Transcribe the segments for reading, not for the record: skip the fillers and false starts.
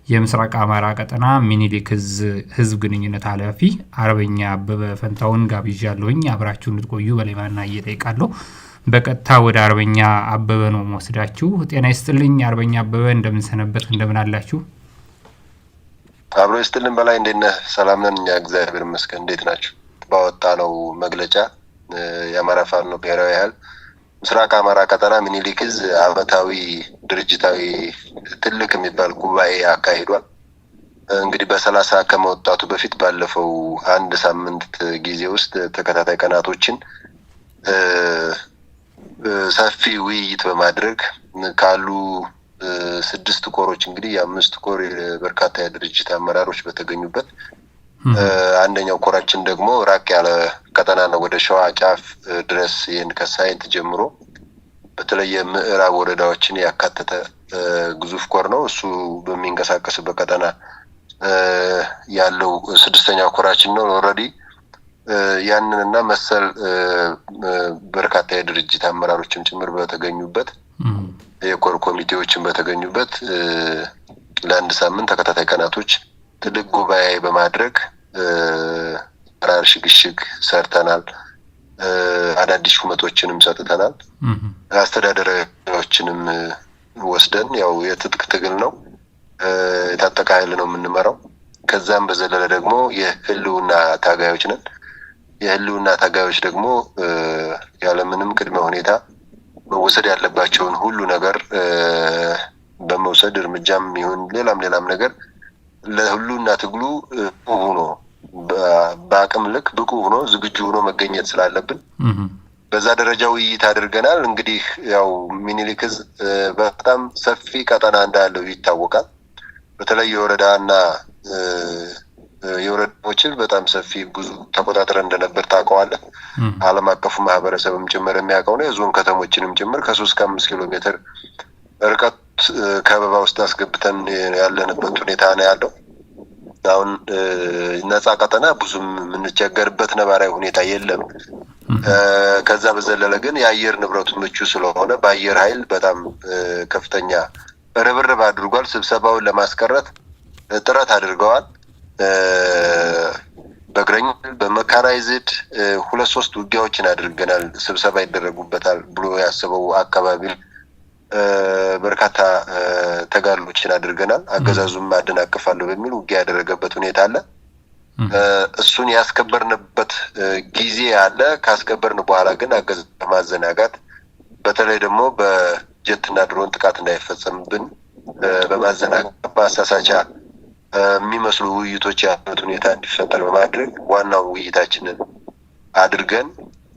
የምስራቅ አማራ ቀጠና ሚኒሊክ ህዝብ ግንኙነት ኃላፊ አርበኛ አበበ ፈንታውን ጋብዣለሁኝ። አብራችሁ እንድትቆዩ በሌማና እየጠይቃለሁ። በቀጥታ ወደ አርበኛ አበበ ነው ወስዳችሁ። ጤና ይስጥልኝ አርበኛ አበበ፣ እንደምን ሰነበት? እንደምን አላችሁ? አብሮ ይስጥልን በላይ፣ እንዴት ነህ? ሰላም ነን እኛ እግዚአብሔር ይመስገን። እንዴት ናችሁ? ባወጣነው መግለጫ የአማራ ፋኖ ብሔራዊ ኃይል ምስራቅ አማራ ቀጠና ሚኒሊክ ዕዝ ዓመታዊ ድርጅታዊ ትልቅ የሚባል ጉባኤ አካሂዷል። እንግዲህ በ30 ከመውጣቱ በፊት ባለፈው አንድ ሳምንት ጊዜ ውስጥ ተከታታይ ቀናቶችን ሰፊ ውይይት በማድረግ ካሉ 6 ኮሮች እንግዲህ የ5 ኮር በርካታ የድርጅት አመራሮች በተገኙበት አንደኛው ኮራችን ደግሞ ራቅ ያለ ቀጠና ነው፣ ወደ ሸዋ ጫፍ ድረስ ይህን ከሳይንት ጀምሮ በተለየ ምዕራብ ወረዳዎችን ያካተተ ግዙፍ ኮር ነው። እሱ በሚንቀሳቀስበት ቀጠና ያለው 6ኛው ኮራችን ነው። ኦልሬዲ ያንንና መሰል በርካታ የድርጅት አመራሮችም ጭምር በተገኙበት የኮር ኮሚቴዎችን በተገኙበት ለአንድ ሳምንት ተከታታይ ቀናቶች ትልቅ ጉባኤ በማድረግ ራር ሽግሽግ ሰርተናል። አዳዲስ ሹመቶችንም ሰጥተናል። አስተዳደሮችንም ወስደን ያው የትጥቅ ትግል ነው፣ የታጠቀ ኃይል ነው የምንመራው። ከዛም በዘለለ ደግሞ የህልውና ታጋዮች ነን። የህልውና ታጋዮች ደግሞ ያለምንም ቅድመ ሁኔታ መወሰድ ያለባቸውን ሁሉ ነገር በመውሰድ እርምጃም ይሁን ሌላም ነገር ለሁሉና ትግሉ ሆኖ በአቅም ልክ ብቁ ሆኖ ዝግጁ ሆኖ መገኘት ስላለብን በዛ ደረጃ ውይይት አድርገናል። እንግዲህ ያው ሚኒሊክ ዕዝ በጣም ሰፊ ቀጠና እንዳለው ይታወቃል። በተለይ የወረዳና የወረዳዎችን በጣም ሰፊ ብዙ ተቆጣጥረን እንደነበር ታውቀዋለህ። ዓለም አቀፉ ማህበረሰብም ጭምር የሚያውቀው ነው። የዞን ከተሞችንም ጭምር ከ3-5 ኪሎ ሜትር ርቀት ከበባ ውስጥ አስገብተን ያለንበት ሁኔታ ነው ያለው። አሁን ነፃ ቀጠና ብዙም የምንቸገርበት ነባራዊ ሁኔታ የለም። ከዛ በዘለለ ግን የአየር ንብረቱ ምቹ ስለሆነ በአየር ኃይል በጣም ከፍተኛ ርብርብ አድርጓል። ስብሰባውን ለማስቀረት ጥረት አድርገዋል። በእግረኛ በመካናይዝድ 2-3 ውጊያዎችን አድርገናል። ስብሰባ ይደረጉበታል ብሎ ያሰበው አካባቢ በርካታ ተጋድሎችን አድርገናል። አገዛዙም አደናቅፋለሁ በሚል ውጊያ ያደረገበት ሁኔታ አለ። እሱን ያስከበርንበት ጊዜ አለ። ካስከበርን በኋላ ግን አገዛዙ ማዘናጋት፣ በተለይ ደግሞ በጀትና ድሮን ጥቃት እንዳይፈጸምብን በማዘናጋት በአሳሳቻ የሚመስሉ ውይይቶች ያሉት ሁኔታ እንዲፈጠር በማድረግ ዋናው ውይይታችንን አድርገን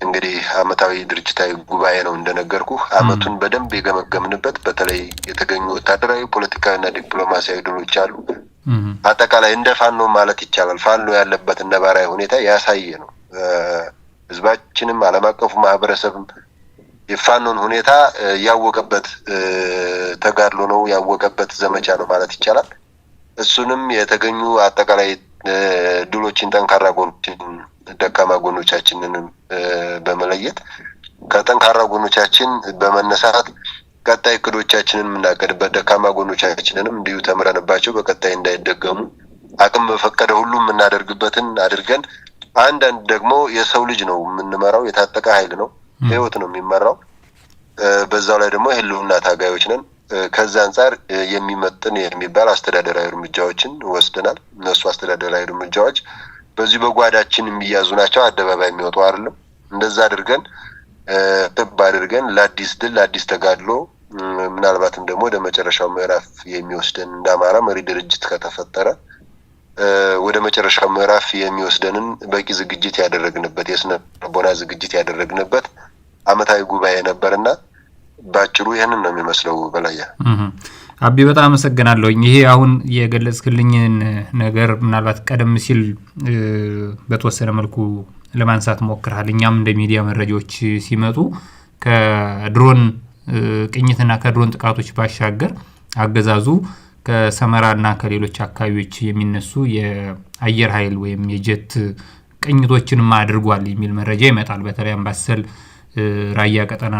እንግዲህ ዓመታዊ ድርጅታዊ ጉባኤ ነው እንደነገርኩህ። ዓመቱን በደንብ የገመገምንበት በተለይ የተገኙ ወታደራዊ፣ ፖለቲካዊና ዲፕሎማሲያዊ ድሎች አሉ። አጠቃላይ እንደ ፋኖ ማለት ይቻላል ፋኖ ያለበትን ነባራዊ ሁኔታ ያሳየ ነው። ህዝባችንም ዓለም አቀፉ ማህበረሰብም የፋኖን ሁኔታ ያወቀበት ተጋድሎ ነው፣ ያወቀበት ዘመቻ ነው ማለት ይቻላል። እሱንም የተገኙ አጠቃላይ ድሎችን፣ ጠንካራ ጎኖችን፣ ደካማ ጎኖቻችንንም በመለየት ከጠንካራ ጎኖቻችን በመነሳት ቀጣይ እቅዶቻችንን የምናቀድበት፣ ደካማ ጎኖቻችንንም እንዲሁ ተምረንባቸው በቀጣይ እንዳይደገሙ አቅም በፈቀደ ሁሉ የምናደርግበትን አድርገን፣ አንዳንድ ደግሞ የሰው ልጅ ነው የምንመራው፣ የታጠቀ ኃይል ነው፣ ህይወት ነው የሚመራው። በዛው ላይ ደግሞ የህልውና ታጋዮች ነን። ከዛ አንጻር የሚመጥን የሚባል አስተዳደራዊ እርምጃዎችን ወስደናል። እነሱ አስተዳደራዊ እርምጃዎች በዚህ በጓዳችን የሚያዙ ናቸው፣ አደባባይ የሚወጡ አይደለም። እንደዛ አድርገን ጥብ አድርገን ለአዲስ ድል ለአዲስ ተጋድሎ ምናልባትም ደግሞ ወደ መጨረሻው ምዕራፍ የሚወስደን እንደ አማራ መሪ ድርጅት ከተፈጠረ ወደ መጨረሻው ምዕራፍ የሚወስደንን በቂ ዝግጅት ያደረግንበት፣ የስነ ልቦና ዝግጅት ያደረግንበት ዓመታዊ ጉባኤ ነበርና ባጭሩ ይሄንን ነው የሚመስለው። በላይ አቢ በጣም አመሰግናለሁ። ይሄ አሁን የገለጽክልኝን ነገር ምናልባት ቀደም ሲል በተወሰነ መልኩ ለማንሳት ሞክረሃል። እኛም እንደ ሚዲያ መረጃዎች ሲመጡ ከድሮን ቅኝትና ከድሮን ጥቃቶች ባሻገር አገዛዙ ከሰመራና ከሌሎች አካባቢዎች የሚነሱ የአየር ኃይል ወይም የጀት ቅኝቶችንም አድርጓል የሚል መረጃ ይመጣል። በተለይ አምባሰል ራያ ቀጠና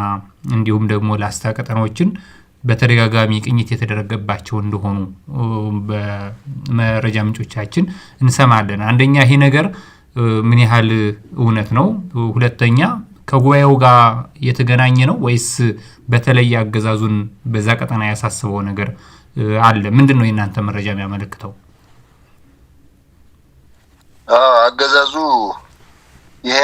እንዲሁም ደግሞ ላስታ ቀጠናዎችን በተደጋጋሚ ቅኝት የተደረገባቸው እንደሆኑ በመረጃ ምንጮቻችን እንሰማለን። አንደኛ ይሄ ነገር ምን ያህል እውነት ነው? ሁለተኛ ከጉባኤው ጋር የተገናኘ ነው ወይስ በተለይ አገዛዙን በዛ ቀጠና ያሳስበው ነገር አለ? ምንድነው የእናንተ መረጃ የሚያመለክተው? አገዛዙ ይሄ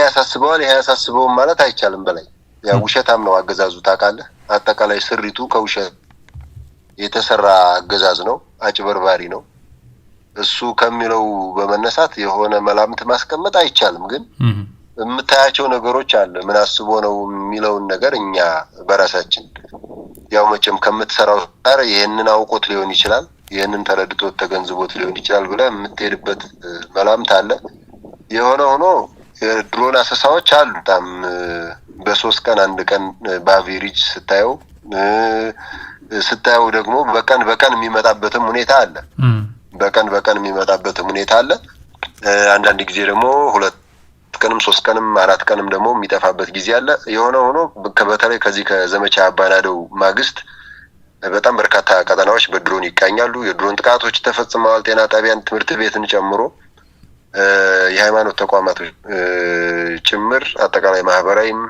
ያሳስበው ማለት አይቻልም። በላይ ያው ውሸታም ነው አገዛዙ ታውቃለህ። አጠቃላይ ስሪቱ ከውሸት የተሰራ አገዛዝ ነው፣ አጭበርባሪ ነው። እሱ ከሚለው በመነሳት የሆነ መላምት ማስቀመጥ አይቻልም። ግን የምታያቸው ነገሮች አለ። ምን አስቦ ነው የሚለውን ነገር እኛ በራሳችን ያው መቼም ከምትሰራው ጋር ይሄንን አውቆት ሊሆን ይችላል፣ ይሄንን ተረድቶት ተገንዝቦት ሊሆን ይችላል ብለህ የምትሄድበት መላምት አለ። የሆነ ሆኖ የድሮን አሰሳዎች አሉ። በጣም በ3 ቀን 1 ቀን በአቬሬጅ ስታየው ደግሞ በቀን የሚመጣበትም ሁኔታ አለ። በቀን የሚመጣበትም ሁኔታ አለ። አንዳንድ ጊዜ ደግሞ 2 ቀንም 3 ቀንም 4 ቀንም ደግሞ የሚጠፋበት ጊዜ አለ። የሆነ ሆኖ በተለይ ከዚህ ከዘመቻ አባናደው ማግስት በጣም በርካታ ቀጠናዎች በድሮን ይቃኛሉ። የድሮን ጥቃቶች ተፈጽመዋል። ጤና ጣቢያን፣ ትምህርት ቤትን ጨምሮ የሃይማኖት ተቋማቶች ጭምር አጠቃላይ ማህበራዊም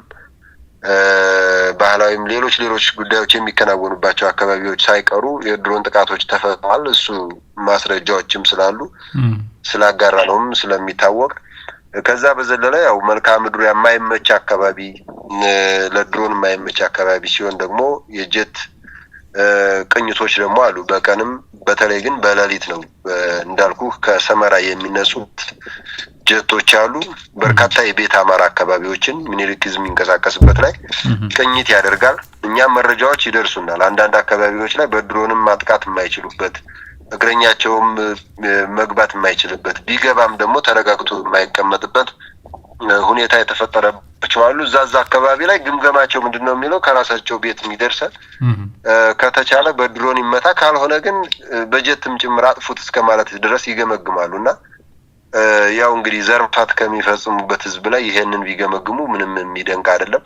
ባህላዊም ሌሎች ጉዳዮች የሚከናወኑባቸው አካባቢዎች ሳይቀሩ የድሮን ጥቃቶች ተፈጽመዋል። እሱ ማስረጃዎችም ስላሉ ስላጋራ ነውም ስለሚታወቅ ከዛ በዘለለ ያው መልክዓ ምድሩ የማይመች አካባቢ ለድሮን የማይመች አካባቢ ሲሆን ደግሞ የጀት ቅኝቶች ደግሞ አሉ። በቀንም በተለይ ግን በሌሊት ነው እንዳልኩ ከሰመራ የሚነሱት ጀቶች አሉ። በርካታ የቤት አማራ አካባቢዎችን ምኒልክ የሚንቀሳቀስበት ላይ ቅኝት ያደርጋል። እኛም መረጃዎች ይደርሱናል። አንዳንድ አካባቢዎች ላይ በድሮንም ማጥቃት የማይችሉበት እግረኛቸውም መግባት የማይችልበት ቢገባም ደግሞ ተረጋግቶ የማይቀመጥበት ሁኔታ የተፈጠረባቸው አሉ። እዛ አካባቢ ላይ ግምገማቸው ምንድነው የሚለው ከራሳቸው ቤት የሚደርሰን ከተቻለ በድሮን ይመታ፣ ካልሆነ ግን በጀትም ጭምር አጥፉት እስከማለት ድረስ ይገመግማሉ። እና ያው እንግዲህ ዘርፋት ከሚፈጽሙበት ህዝብ ላይ ይሄንን ቢገመግሙ ምንም የሚደንቅ አይደለም።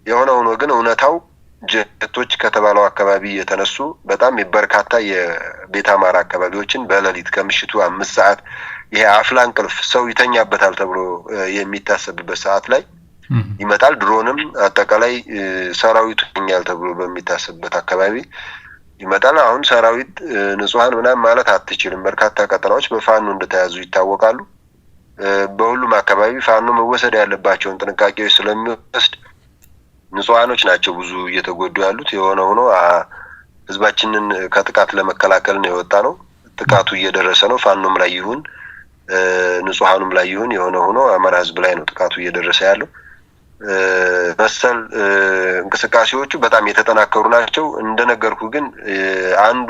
የሆነ ሆኖ ግን እውነታው ጀቶች ከተባለው አካባቢ የተነሱ በጣም በርካታ የቤት አማራ አካባቢዎችን በሌሊት ከምሽቱ 5 ሰዓት ይሄ አፍላ እንቅልፍ ሰው ይተኛበታል ተብሎ የሚታሰብበት ሰዓት ላይ ይመጣል። ድሮንም አጠቃላይ ሰራዊቱ ይተኛል ተብሎ በሚታሰብበት አካባቢ ይመጣል። አሁን ሰራዊት ንጹሃን ምናምን ማለት አትችልም። በርካታ ቀጠናዎች በፋኖ እንደተያዙ ይታወቃሉ። በሁሉም አካባቢ ፋኖ መወሰድ ያለባቸውን ጥንቃቄዎች ስለሚወስድ ንጹሃኖች ናቸው ብዙ እየተጎዱ ያሉት። የሆነ ሆኖ ህዝባችንን ከጥቃት ለመከላከል ነው የወጣ ነው። ጥቃቱ እየደረሰ ነው። ፋኖም ላይ ይሁን ንጹሃኑም ላይ ይሁን የሆነ ሆኖ አማራ ህዝብ ላይ ነው ጥቃቱ እየደረሰ ያለው። መሰል እንቅስቃሴዎቹ በጣም የተጠናከሩ ናቸው። እንደነገርኩ ግን አንዱ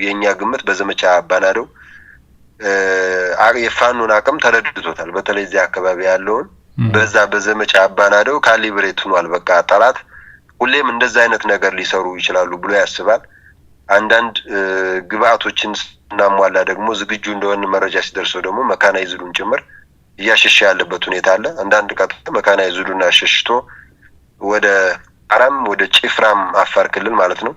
የኛ ግምት በዘመቻ አባናደው የፋኖን አቅም ተረድቶታል። በተለይ እዚህ አካባቢ ያለውን በዛ በዘመቻ አባናደው ካሊብሬት ሆኗል። በቃ ጠላት ሁሌም እንደዛ አይነት ነገር ሊሰሩ ይችላሉ ብሎ ያስባል። አንዳንድ ግብአቶችን እናሟላ ደግሞ ዝግጁ እንደሆነ መረጃ ሲደርሰው ደግሞ መካናይዝዱን ጭምር እያሸሸ ያለበት ሁኔታ አለ። አንዳንድ ቀጥታ መካናይዝዱን አሸሽቶ ወደ አራም ወደ ጭፍራም አፋር ክልል ማለት ነው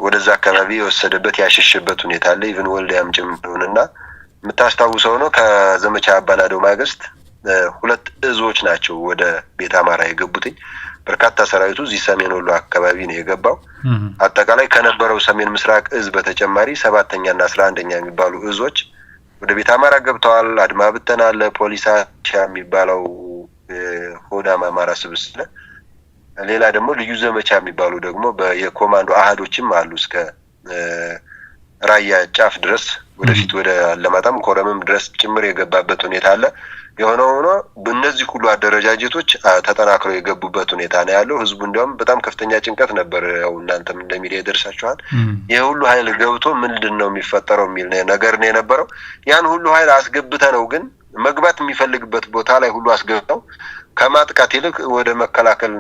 ወደዛ አካባቢ የወሰደበት ያሸሸበት ሁኔታ አለ። ኢቭን ወልዲያም ጭምርና የምታስታውሰው ነው ከዘመቻ አባናደው ማግስት 2 እዞች ናቸው ወደ ቤት አማራ የገቡትኝ። በርካታ ሰራዊቱ እዚህ ሰሜን ወሎ አካባቢ ነው የገባው። አጠቃላይ ከነበረው ሰሜን ምስራቅ እዝ በተጨማሪ 7ኛና 11ኛ የሚባሉ እዞች ወደ ቤት አማራ ገብተዋል። አድማ ብተና አለ፣ ፖሊስ የሚባለው ሆዳም አማራ ስብስብ፣ ሌላ ደግሞ ልዩ ዘመቻ የሚባሉ ደግሞ የኮማንዶ አሃዶችም አሉ እስከ ራያ ጫፍ ድረስ ወደፊት ወደ አለማጣም ኮረምም ድረስ ጭምር የገባበት ሁኔታ አለ። የሆነ ሆኖ በእነዚህ ሁሉ አደረጃጀቶች ተጠናክረው የገቡበት ሁኔታ ነው ያለው። ህዝቡ እንዲያውም በጣም ከፍተኛ ጭንቀት ነበር። ያው እናንተም እንደሚዲያ ይደርሳችኋል። ይሄ ሁሉ ኃይል ገብቶ ምንድነው የሚፈጠረው የሚል ነገር ነው የነበረው። ያን ሁሉ ኃይል አስገብተነው ግን መግባት የሚፈልግበት ቦታ ላይ ሁሉ አስገብተው ከማጥቃት ይልቅ ወደ መከላከል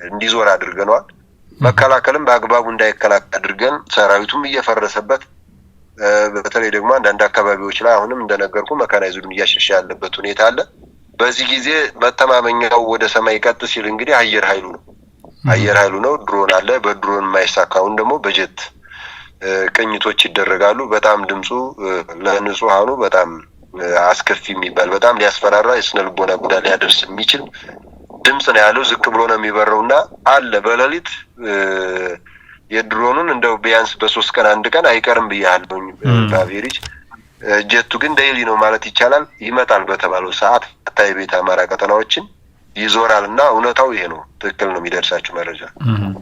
እንዲዞር አድርገናል። መከላከልም በአግባቡ እንዳይከላከል አድርገን ሰራዊቱም እየፈረሰበት በተለይ ደግሞ አንዳንድ አካባቢዎች ላይ አሁንም እንደነገርኩ መካናይዝዱን እያሸሸ ያለበት ሁኔታ አለ። በዚህ ጊዜ መተማመኛው ወደ ሰማይ ቀጥ ሲል እንግዲህ አየር ኃይሉ ነው። ድሮን አለ። በድሮን የማይሳካውን ደግሞ በጀት ቅኝቶች ይደረጋሉ። በጣም ድምፁ ለንጹሃኑ በጣም አስከፊ የሚባል በጣም ሊያስፈራራ የስነ ልቦና ጉዳት ሊያደርስ የሚችል ድምጽ ነው ያለው። ዝቅ ብሎ ነው የሚበረውና አለ በሌሊት የድሮኑን እንደው ቢያንስ በ3 ቀን አንድ ቀን አይቀርም ብያለሁ። በአቬሬጅ ጀቱ ግን ዴይሊ ነው ማለት ይቻላል። ይመጣል በተባለው ሰዓት ቤት አማራ ቀጠናዎችን ይዞራልና እውነታው ይሄ ነው። ትክክል ነው የሚደርሳችሁ መረጃ።